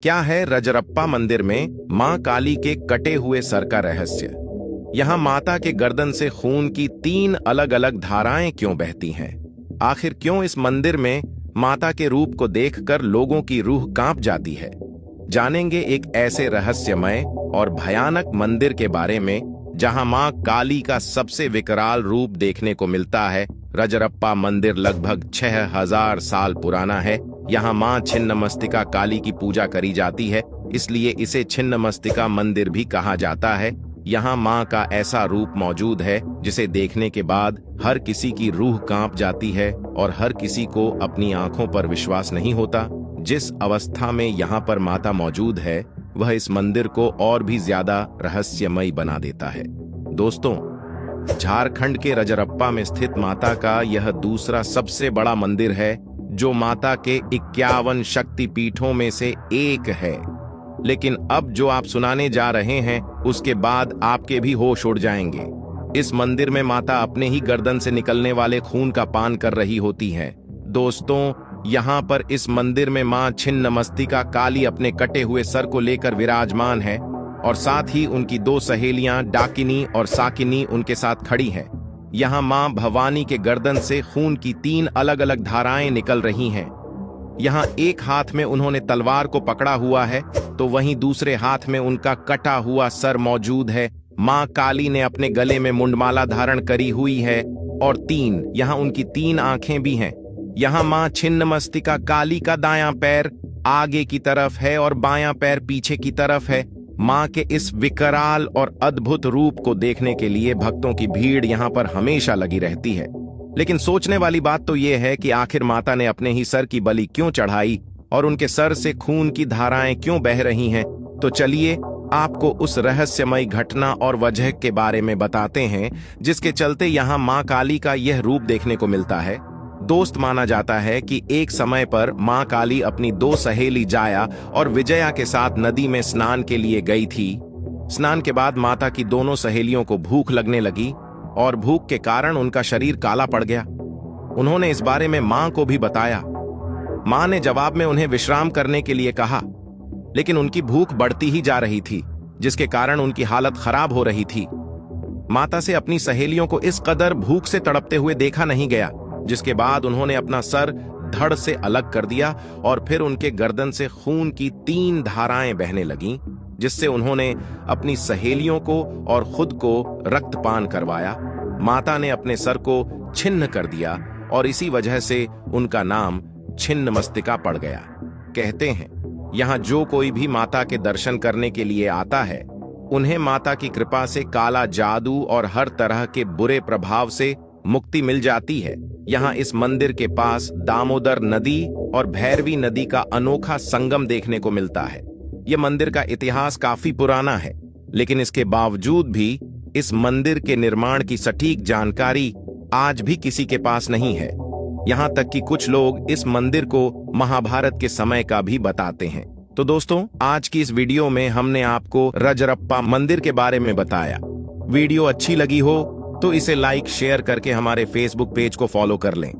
क्या है रजरप्पा मंदिर में मां काली के कटे हुए सर का रहस्य? यहाँ माता के गर्दन से खून की 3 अलग-अलग धाराएं क्यों बहती हैं? आखिर क्यों इस मंदिर में माता के रूप को देखकर लोगों की रूह कांप जाती है? जानेंगे एक ऐसे रहस्यमय और भयानक मंदिर के बारे में जहां मां काली का सबसे विकराल रूप देखने को मिलता है। रजरप्पा मंदिर लगभग 6000 साल पुराना है। यहाँ मां छिन्नमस्तिका काली की पूजा करी जाती है, इसलिए इसे छिन्नमस्तिका मंदिर भी कहा जाता है। यहाँ मां का ऐसा रूप मौजूद है जिसे देखने के बाद हर किसी की रूह कांप जाती है और हर किसी को अपनी आंखों पर विश्वास नहीं होता। जिस अवस्था में यहाँ पर माता मौजूद है वह इस मंदिर को और भी ज्यादा रहस्यमयी बना देता है। दोस्तों, झारखंड के रजरप्पा में स्थित माता का यह दूसरा सबसे बड़ा मंदिर है, जो माता के 51 शक्ति पीठों में से एक है। लेकिन अब जो आप सुनाने जा रहे हैं उसके बाद आपके भी होश उड़ जाएंगे। इस मंदिर में माता अपने ही गर्दन से निकलने वाले खून का पान कर रही होती हैं। दोस्तों, यहाँ पर इस मंदिर में मां छिन्नमस्तिका काली अपने कटे हुए सर को लेकर विराजमान है और साथ ही उनकी 2 सहेलियां डाकिनी और साकिनी उनके साथ खड़ी हैं। यहाँ मां भवानी के गर्दन से खून की 3 अलग-अलग धाराएं निकल रही हैं। यहाँ एक हाथ में उन्होंने तलवार को पकड़ा हुआ है तो वहीं दूसरे हाथ में उनका कटा हुआ सर मौजूद है। मां काली ने अपने गले में मुंडमाला धारण करी हुई है और यहाँ उनकी 3 आंखें भी हैं। यहाँ मां छिन्नमस्तिका काली का दायां पैर आगे की तरफ है और बायां पैर पीछे की तरफ है। मां के इस विकराल और अद्भुत रूप को देखने के लिए भक्तों की भीड़ यहाँ पर हमेशा लगी रहती है। लेकिन सोचने वाली बात तो यह है कि आखिर माता ने अपने ही सर की बलि क्यों चढ़ाई और उनके सर से खून की धाराएं क्यों बह रही हैं? तो चलिए आपको उस रहस्यमयी घटना और वजह के बारे में बताते हैं जिसके चलते यहाँ मां काली का यह रूप देखने को मिलता है। दोस्त, माना जाता है कि एक समय पर मां काली अपनी 2 सहेली जाया और विजया के साथ नदी में स्नान के लिए गई थी। स्नान के बाद माता की दोनों सहेलियों को भूख लगने लगी और भूख के कारण उनका शरीर काला पड़ गया। उन्होंने इस बारे में मां को भी बताया। मां ने जवाब में उन्हें विश्राम करने के लिए कहा, लेकिन उनकी भूख बढ़ती ही जा रही थी, जिसके कारण उनकी हालत खराब हो रही थी। माता से अपनी सहेलियों को इस कदर भूख से तड़पते हुए देखा नहीं गया, जिसके बाद उन्होंने अपना सर धड़ से अलग कर दिया और फिर उनके गर्दन से खून की 3 धाराएं बहने लगीं, जिससे उन्होंने अपनी सहेलियों को और खुद को रक्तपान करवाया। माता ने अपने सर को छिन्न कर दिया और इसी वजह से उनका नाम छिन्नमस्तिका पड़ गया। कहते हैं यहाँ जो कोई भी माता के दर्शन करने के लिए आता है उन्हें माता की कृपा से काला जादू और हर तरह के बुरे प्रभाव से मुक्ति मिल जाती है। यहाँ इस मंदिर के पास दामोदर नदी और भैरवी नदी का अनोखा संगम देखने को मिलता है। यह मंदिर का इतिहास काफी पुराना है, लेकिन इसके बावजूद भी इस मंदिर के निर्माण की सटीक जानकारी आज भी किसी के पास नहीं है। यहाँ तक कि कुछ लोग इस मंदिर को महाभारत के समय का भी बताते हैं। तो दोस्तों, आज की इस वीडियो में हमने आपको रजरप्पा मंदिर के बारे में बताया। वीडियो अच्छी लगी हो तो इसे लाइक शेयर करके हमारे फेसबुक पेज को फॉलो कर लें।